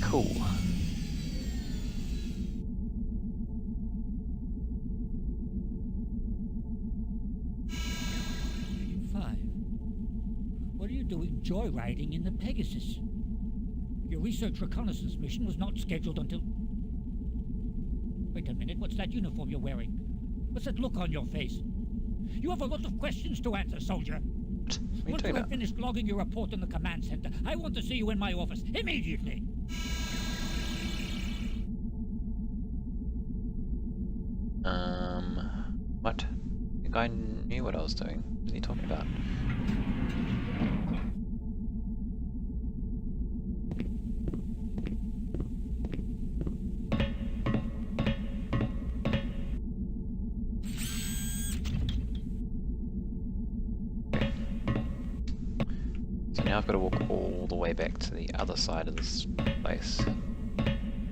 Cool. What are you doing joyriding in the Pegasus? Your research reconnaissance mission was not scheduled until... Wait a minute, what's that uniform you're wearing? What's that look on your face? You have a lot of questions to answer, soldier. Once you have finished logging your report in the command center, I want to see you in my office, immediately! What? The guy knew what I was doing. What is he talking about? So now I've got to walk all the way back to the other side of this place.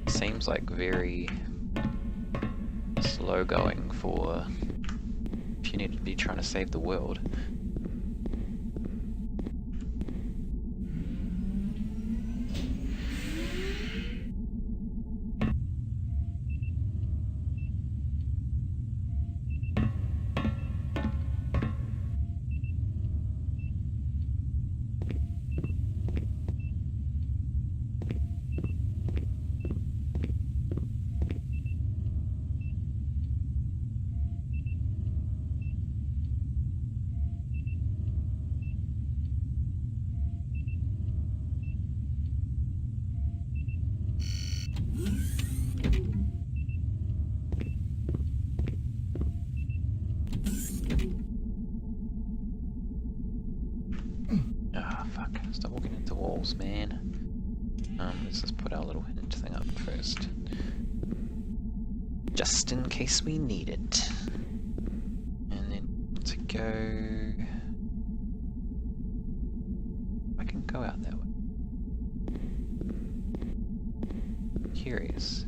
Seems like very slow going for if you need to be trying to save the world. Stop walking into walls, man. Let's just put our little hint thing up first. Just in case we need it. And then to go... I can go out that way. Curious.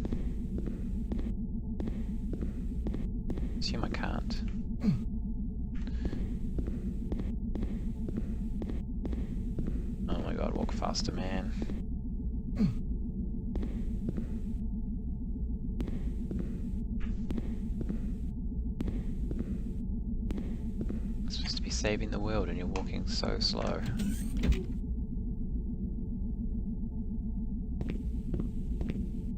Assume I can't. Oh my god, walk faster, man. It's supposed to be saving the world and you're walking so slow.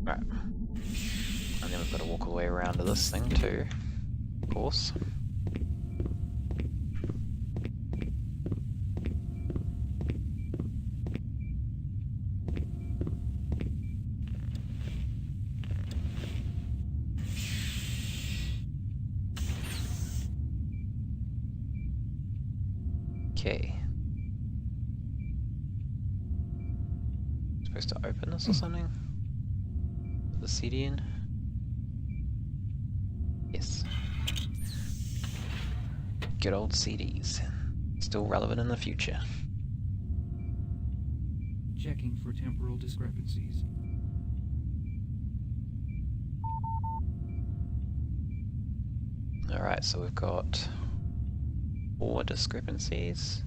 Right. And then we've got to walk all the way around to this thing too, of course. Okay. Supposed to open this or something? Put the CD in? Yes. Good old CDs. Still relevant in the future. Checking for temporal discrepancies. Alright, so we've got 4 discrepancies.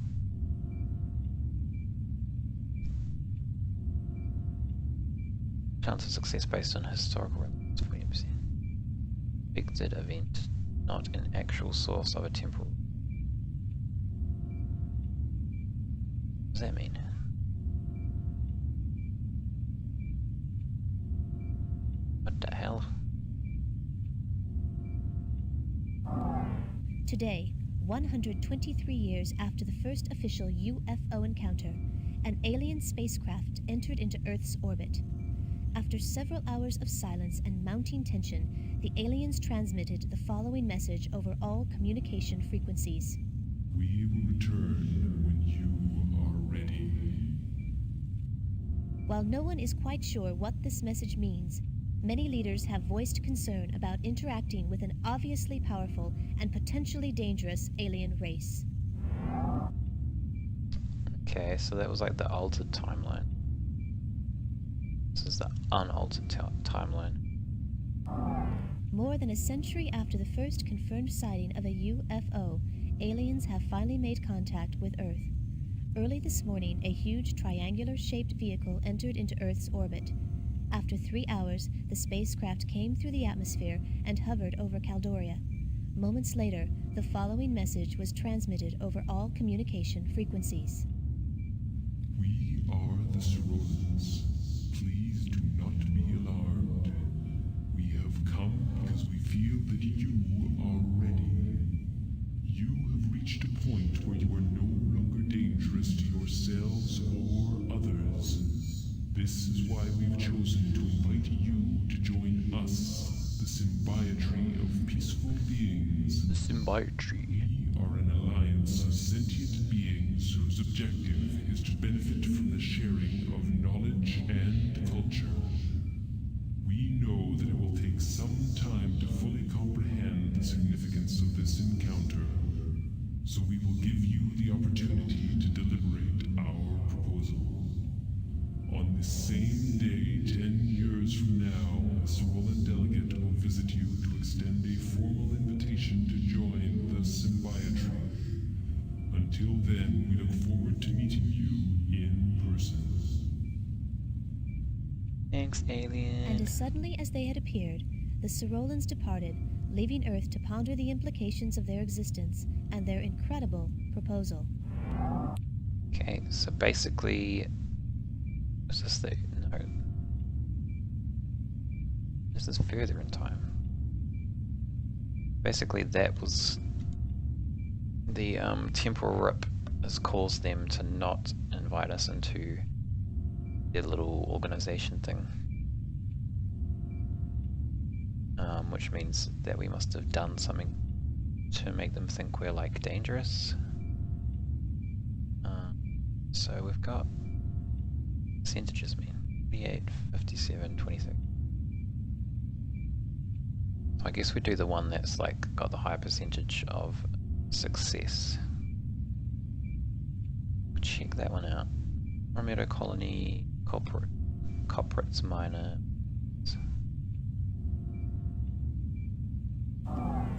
Chance of success based on historical relevance 40%. Predicted event, not an actual source of a temporal. What does that mean? What the hell? Today, 123 years after the first official UFO encounter, an alien spacecraft entered into Earth's orbit. After several hours of silence and mounting tension, the aliens transmitted the following message over all communication frequencies. We will return when you are ready. While no one is quite sure what this message means, many leaders have voiced concern about interacting with an obviously powerful and potentially dangerous alien race. Okay, so that was like the altered timeline. This is the unaltered timeline. More than a century after the first confirmed sighting of a UFO, aliens have finally made contact with Earth. Early this morning, a huge triangular-shaped vehicle entered into Earth's orbit. After 3 hours, the spacecraft came through the atmosphere and hovered over Caldoria. Moments later, the following message was transmitted over all communication frequencies. We are the Sorolans. Please do not be alarmed. We have come because we feel that you are ready. You have reached a point where you are no longer dangerous to yourselves or others. This is why we've chosen to invite you to join us, the Symbiotry of Peaceful Beings. The Symbiotry. We are an alliance of sentient beings whose objective is to benefit from the sharing of knowledge and culture. We know that it will take some time to fully comprehend the significance of this encounter, so we will give you the opportunity to deliberate our proposal. On this same day, 10 years from now, a Sorolan delegate will visit you to extend a formal invitation to join the Symbiotry. Until then, we look forward to meeting you in person. Thanks, alien. And as suddenly as they had appeared, the Sorolans departed, leaving Earth to ponder the implications of their existence and their incredible proposal. Okay, so basically, is this the no? This is further in time. Basically, that was the temporal rip has caused them to not invite us into their little organization thing, which means that we must have done something to make them think we're like dangerous. So we've got percentages, mean 28, 57, 26. So I guess we do the one that's like got the higher percentage of success. Check that one out. Romero colony, corporates minor.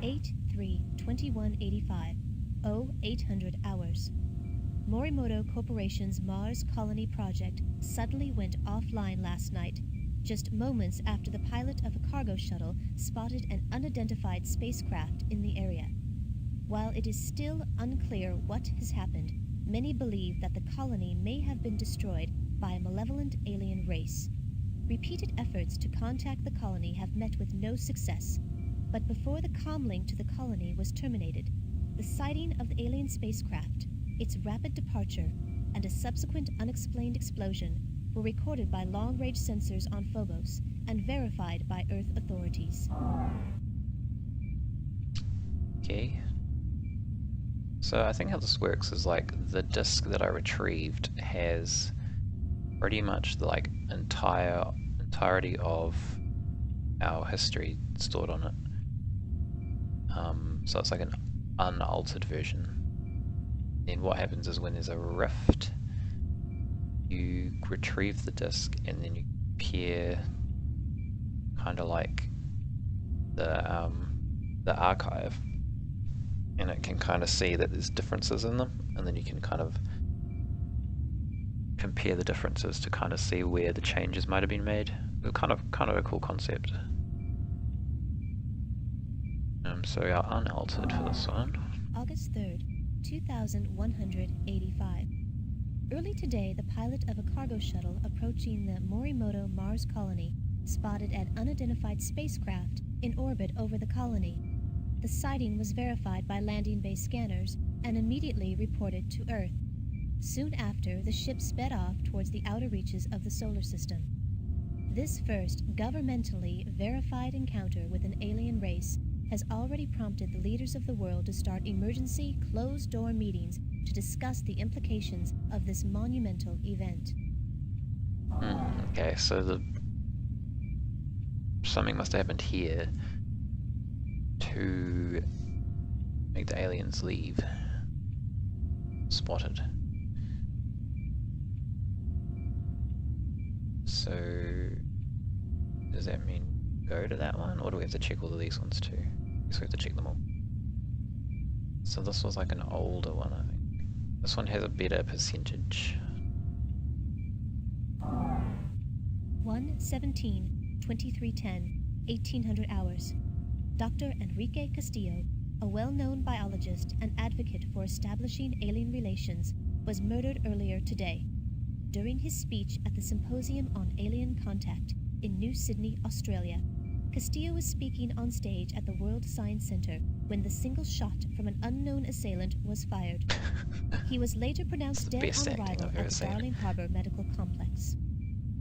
8/3/2185, 0800 hours. Morimoto Corporation's Mars Colony Project suddenly went offline last night, just moments after the pilot of a cargo shuttle spotted an unidentified spacecraft in the area. While it is still unclear what has happened, many believe that the colony may have been destroyed by a malevolent alien race. Repeated efforts to contact the colony have met with no success, but before the comlink to the colony was terminated, the sighting of the alien spacecraft, its rapid departure, and a subsequent unexplained explosion were recorded by long-range sensors on Phobos and verified by Earth authorities. Okay. So I think how this works is like the disk that I retrieved has pretty much the like entirety of our history stored on it. So it's like an unaltered version. Then what happens is when there's a rift, you retrieve the disk and then you compare kind of like the archive, and it can kind of see that there's differences in them, and then you can kind of compare the differences to kind of see where the changes might have been made. It's kind of a cool concept. So we are unaltered for this one. August 3rd, 2185. Early today, the pilot of a cargo shuttle approaching the Morimoto Mars colony spotted an unidentified spacecraft in orbit over the colony. The sighting was verified by landing base scanners and immediately reported to Earth. Soon after, the ship sped off towards the outer reaches of the solar system. This first governmentally verified encounter with an alien race has already prompted the leaders of the world to start emergency closed-door meetings to discuss the implications of this monumental event. Okay, so something must have happened here to make the aliens leave. Spotted. So does that mean go to that one, or do we have to check all of these ones too? I guess we have to check them all. So this was like an older one, I think. This one has a better percentage. 1/17/2310, 1800 hours. Dr. Enrique Castillo, a well-known biologist and advocate for establishing alien relations, was murdered earlier today. During his speech at the Symposium on Alien Contact in New Sydney, Australia, Castillo was speaking on stage at the World Science Center when the single shot from an unknown assailant was fired. He was later pronounced dead on arrival at the Darling Harbour Medical Complex.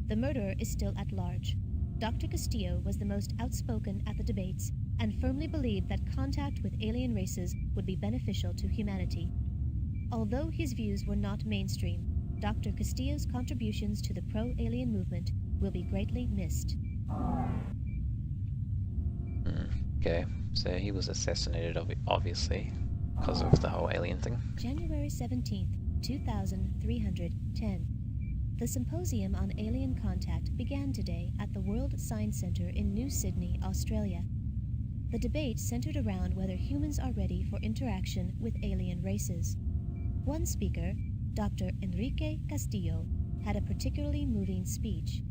The murderer is still at large. Dr. Castillo was the most outspoken at the debates and firmly believed that contact with alien races would be beneficial to humanity. Although his views were not mainstream, Dr. Castillo's contributions to the pro-alien movement will be greatly missed. Okay, so he was assassinated, obviously, because of the whole alien thing. January 17th, 2310. The Symposium on Alien Contact began today at the World Science Center in New Sydney, Australia. The debate centered around whether humans are ready for interaction with alien races. One speaker, Dr. Enrique Castillo, had a particularly moving speech.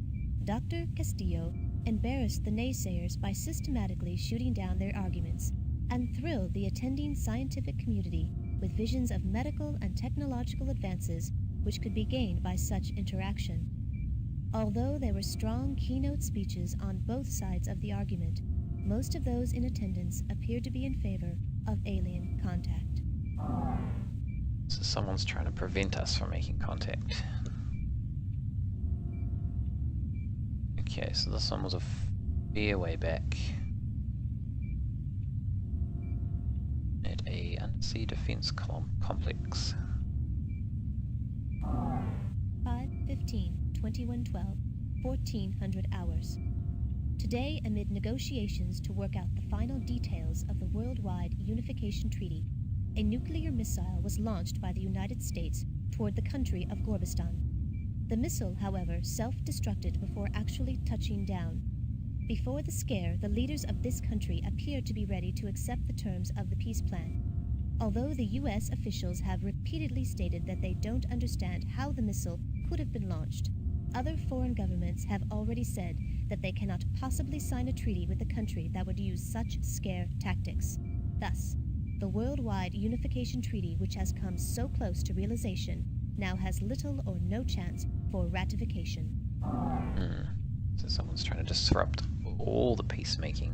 Dr. Castillo embarrassed the naysayers by systematically shooting down their arguments and thrilled the attending scientific community with visions of medical and technological advances which could be gained by such interaction. Although there were strong keynote speeches on both sides of the argument, most of those in attendance appeared to be in favor of alien contact. So someone's trying to prevent us from making contact. Okay, so this one was a fair way back. At a undersea defense complex. 5/15/2112, 1400 hours. Today, amid negotiations to work out the final details of the Worldwide Unification Treaty, a nuclear missile was launched by the United States toward the country of Gorbistan. The missile, however, self-destructed before actually touching down. Before the scare, the leaders of this country appeared to be ready to accept the terms of the peace plan. Although the U.S. officials have repeatedly stated that they don't understand how the missile could have been launched, other foreign governments have already said that they cannot possibly sign a treaty with a country that would use such scare tactics. Thus, the Worldwide Unification Treaty, which has come so close to realization, now has little or no chance for ratification. So someone's trying to disrupt all the peacemaking.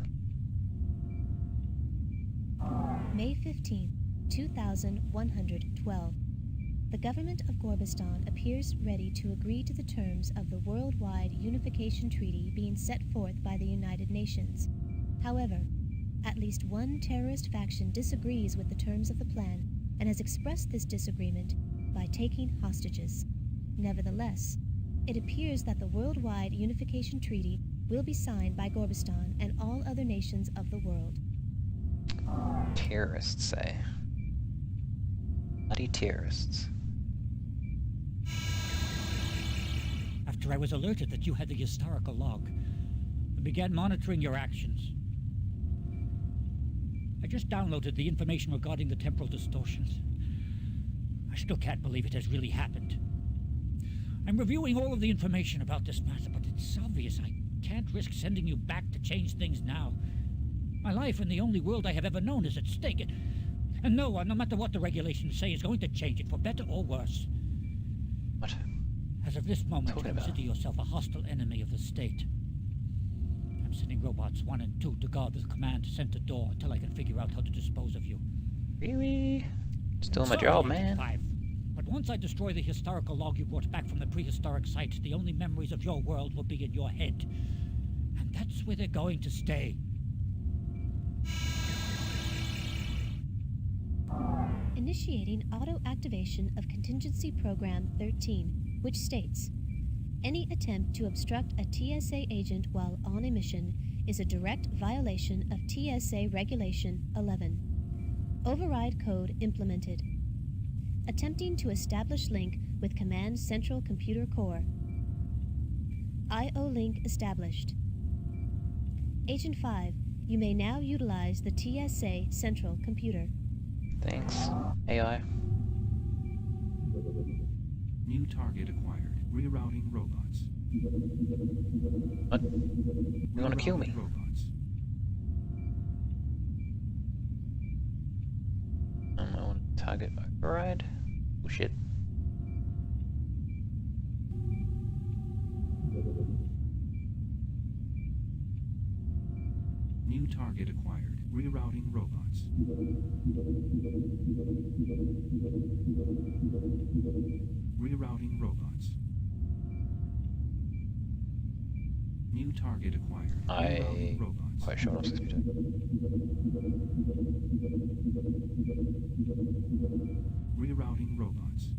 May 15, 2112. The government of Gorbistan appears ready to agree to the terms of the Worldwide Unification Treaty being set forth by the United Nations. However, at least one terrorist faction disagrees with the terms of the plan and has expressed this disagreement by taking hostages. Nevertheless, it appears that the Worldwide Unification Treaty will be signed by Gorbistan and all other nations of the world. Terrorists, say. Bloody terrorists. After I was alerted that you had the historical log, I began monitoring your actions. I just downloaded the information regarding the temporal distortions. I still can't believe it has really happened. I'm reviewing all of the information about this matter, but it's obvious I can't risk sending you back to change things now. My life in the only world I have ever known is at stake, and no one, no matter what the regulations say, is going to change it for better or worse. What? As of this moment, consider yourself a hostile enemy of the state. I'm sending robots 1 and 2 to guard the command center door until I can figure out how to dispose of you. Really? Still my job, man. 5. But once I destroy the historical log you brought back from the prehistoric site, the only memories of your world will be in your head. And that's where they're going to stay. Initiating auto-activation of Contingency Program 13, which states, any attempt to obstruct a TSA agent while on a mission is a direct violation of TSA Regulation 11. Override code implemented. Attempting to establish link with Command Central Computer Core. IO link established. Agent 5, you may now utilize the TSA Central Computer. Thanks, AI. New target acquired. Rerouting robots. What? You wanna kill me? Robots. I want to target override. Oh shit. New target acquired. Rerouting robots. Rerouting robots. New target acquired. Rerouting robots. Quite sure what I'm supposed to be doing. Rerouting robots.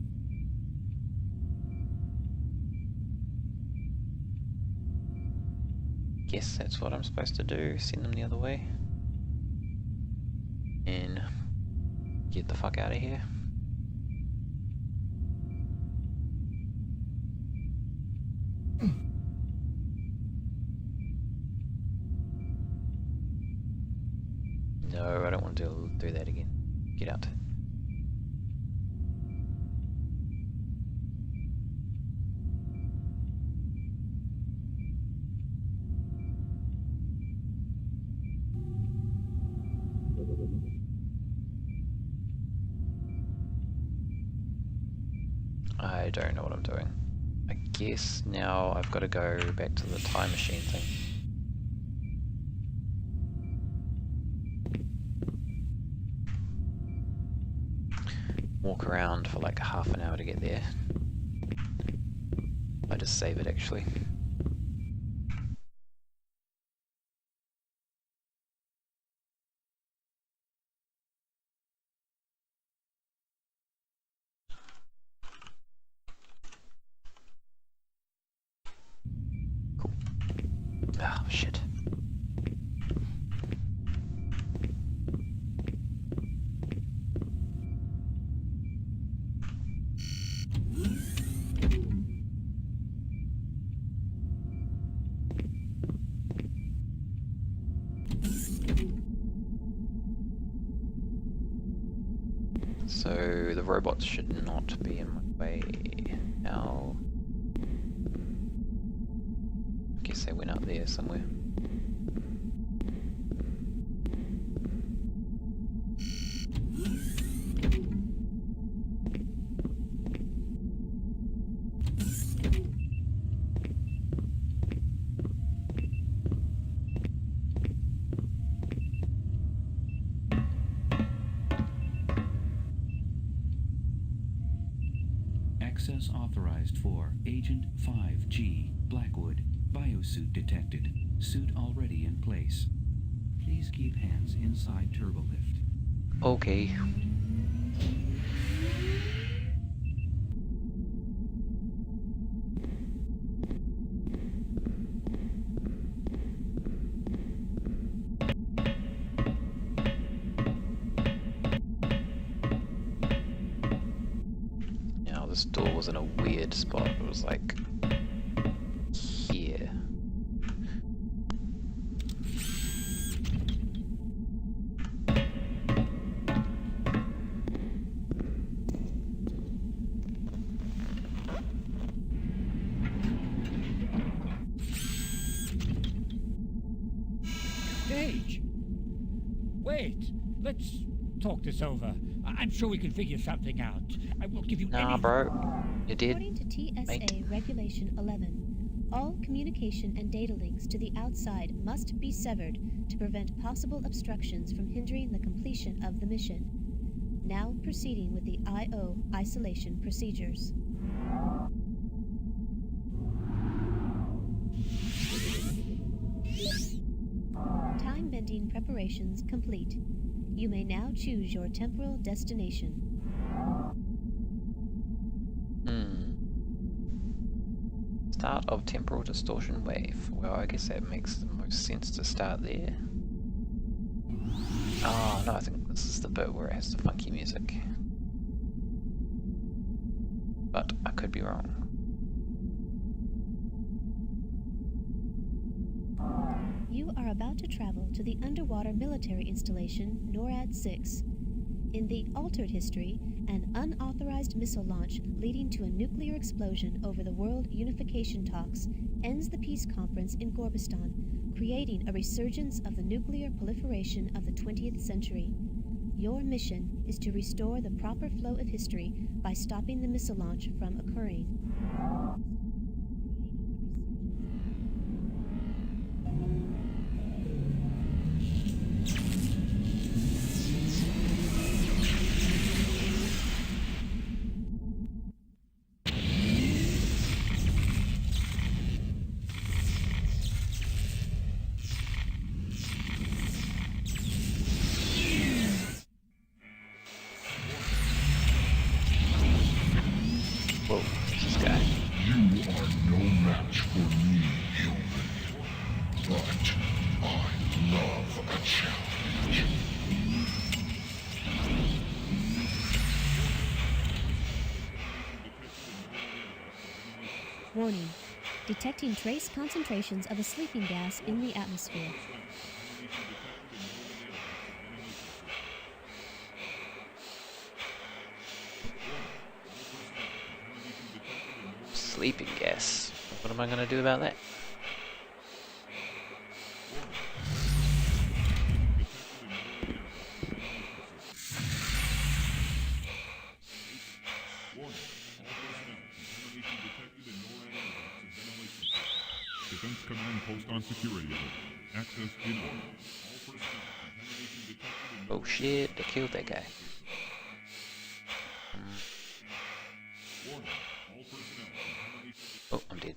Guess that's what I'm supposed to do. Send them the other way. And get the fuck out of here. No, I don't want to do that again. Get out. I don't know what I'm doing. I guess now I've got to go back to the time machine thing. Walk around for like half an hour to get there. I just save it actually. Cool. Ah, shit. So the robots should not be in my way now. I guess they went up there somewhere. Access authorized for Agent 5G Blackwood. Biosuit detected. Suit already in place. Please keep hands inside turbolift. Okay. Now this door was in a weird spot. It was like here. Gage! Wait, let's talk this over. I'm sure we can figure something out. I will give you Nah, any... bro. You're dead. According to TSA mate. Regulation 11, all communication and data links to the outside must be severed to prevent possible obstructions from hindering the completion of the mission. Now proceeding with the I/O isolation procedures. Time bending preparations complete. You may now choose your temporal destination. Start of temporal distortion wave. Well, I guess that makes the most sense to start there. Oh, no, I think this is the bit where it has the funky music. But I could be wrong. You are about to travel to the underwater military installation NORAD-6. In the altered history, an unauthorized missile launch leading to a nuclear explosion over the World Unification talks ends the peace conference in Gorbistan, creating a resurgence of the nuclear proliferation of the 20th century. Your mission is to restore the proper flow of history by stopping the missile launch from occurring. Whoa, who's this guy? You are no match for me, human. But I love a challenge. Warning. Detecting trace concentrations of a sleeping gas in the atmosphere. Sleeping gas. What am I going to do about that? Defense Command Post on security alert. Access denied. All personnel, contamination detected in Oh shit, they killed that guy. warning. All personnel, contamination Oh, I'm dead.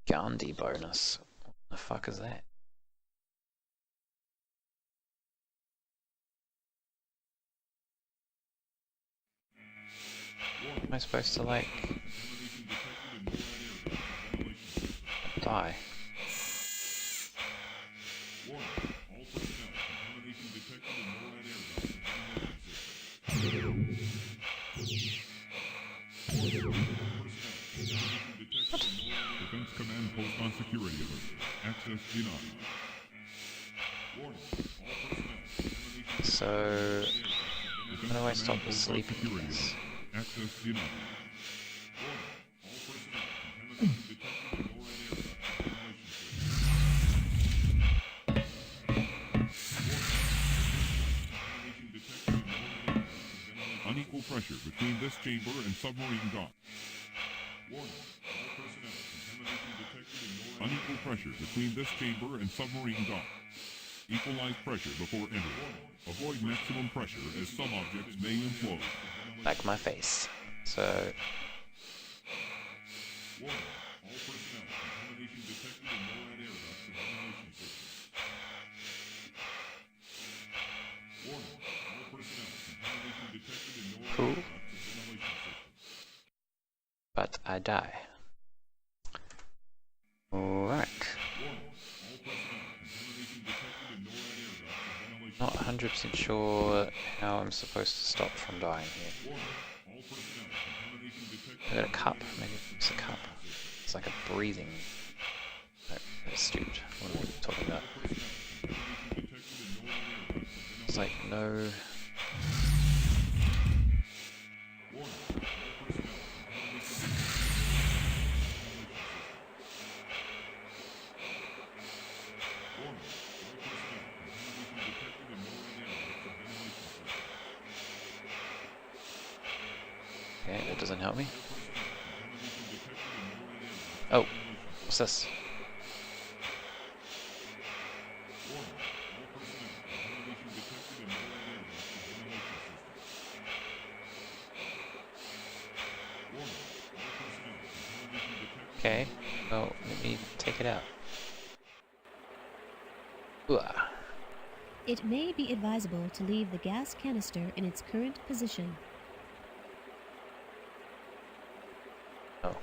Gandhi bonus. What the fuck is that? Am I supposed to like die? warning. All personnel, contamination detected in NORAD air ducts and ventilation system. Defense Command Post on security alert. Access denied. Warning. All personnel, contamination So how do I stop the Post on sleeping security gas? alert. Access denied. Warning. All personnel, contamination detected in NORAD air ducts and ventilation system. Unequal pressure between this chamber and submarine dock. Warning. All personnel, contamination detected in NORAD. Unequal pressure between this chamber and submarine dock. Equalize pressure before entering. Avoid maximum pressure as some objects may implode. Like my face. So Warning. All personnel, contamination detected in NORAD air ducts and ventilation system. Warning. All personnel, contamination detected in NORAD Cool. air ducts and ventilation system. but I die. Alright. Warning. All personnel, contamination detected in NORAD air ducts and ventilation Not 100% sure how I'm supposed to stop from dying here. Warning. All personnel, contamination detected I got a cup, maybe use a cup. It's like a breathing. No, that's stupid. What am I talking about? It's like no. Okay, that doesn't help me. Oh, what's this? Okay, well, let me take it out. Ooh. It may be advisable to leave the gas canister in its current position. Oh.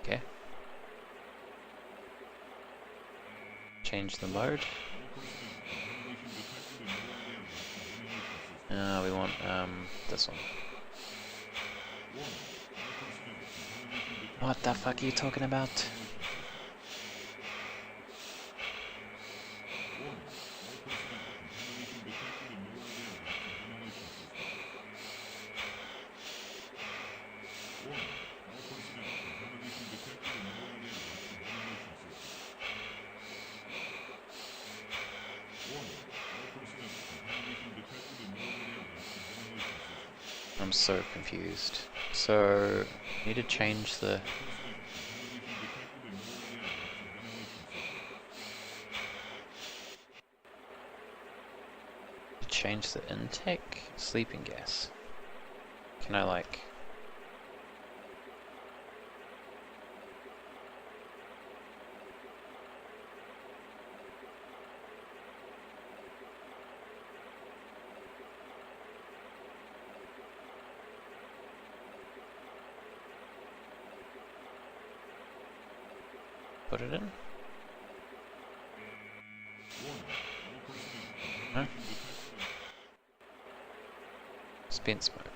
Okay. Change the mode. We want this one. What the fuck are you talking about? I'm so confused. So, I need to change the... Change the intake? Sleeping gas. Can I like... put it in? Huh? Spence mode.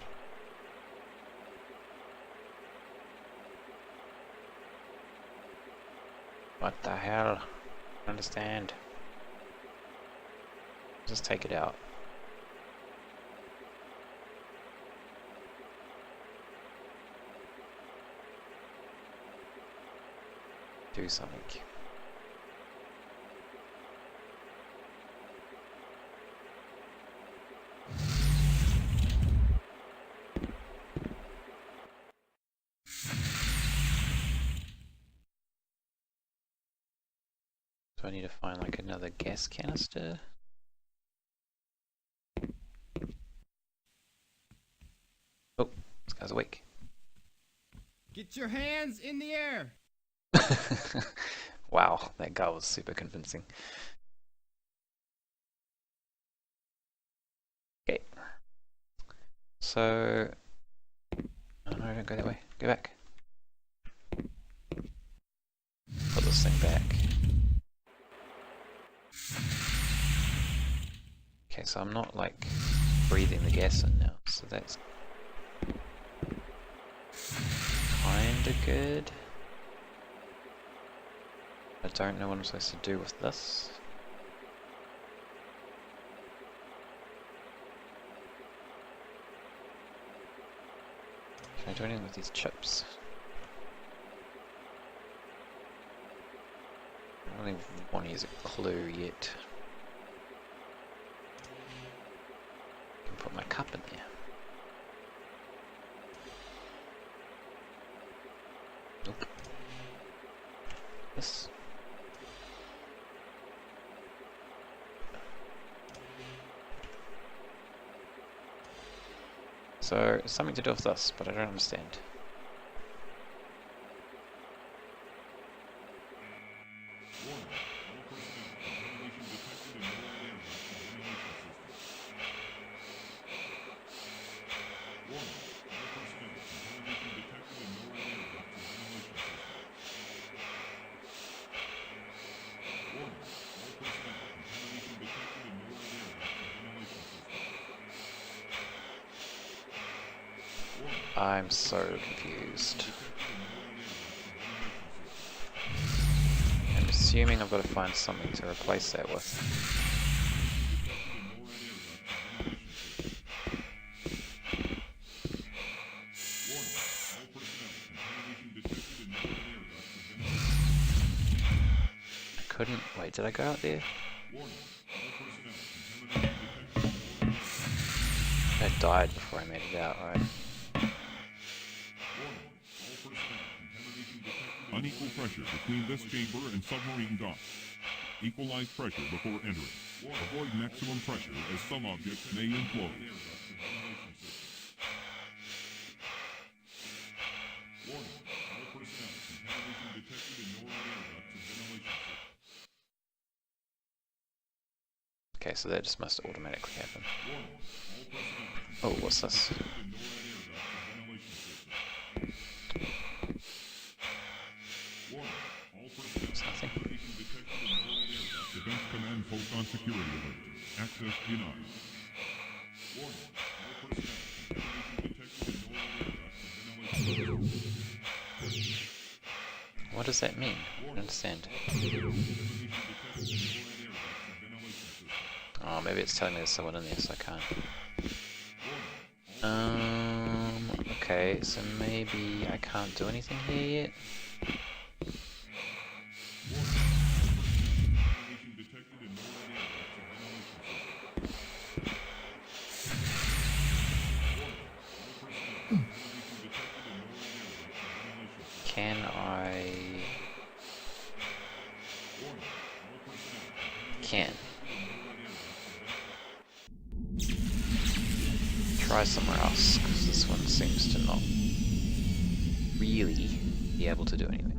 What the hell? I don't understand. Just take it out. Do something. So I need to find like another gas canister. Oh, this guy's awake. Get your hands in the air! Wow, that guy was super convincing. Okay. So... Oh no, don't go that way. Go back. Put this thing back. Okay, so I'm not like breathing the gas in now, so that's kinda good. I don't know what I'm supposed to do with this. Can I do anything with these chips? I don't even want to use a clue yet. I can put my cup in there. Nope. This. So, something to do with this, but I don't understand. I'm so confused. I'm assuming I've got to find something to replace that with. I couldn't... Wait, did I go out there? I died before I made it out, right? Unequal pressure between this chamber and submarine docks. Equalize pressure before entering. Avoid maximum pressure as some objects may implode. Okay, so that just must automatically happen. Oh, what's this? It's nothing. Defense Command Photon Security Alert. Access denied. What does that mean? I don't understand. Oh, maybe it's telling me there's someone in there, so I can't. Okay, so maybe I can't do anything here yet. try somewhere else, because this one seems to not really be able to do anything.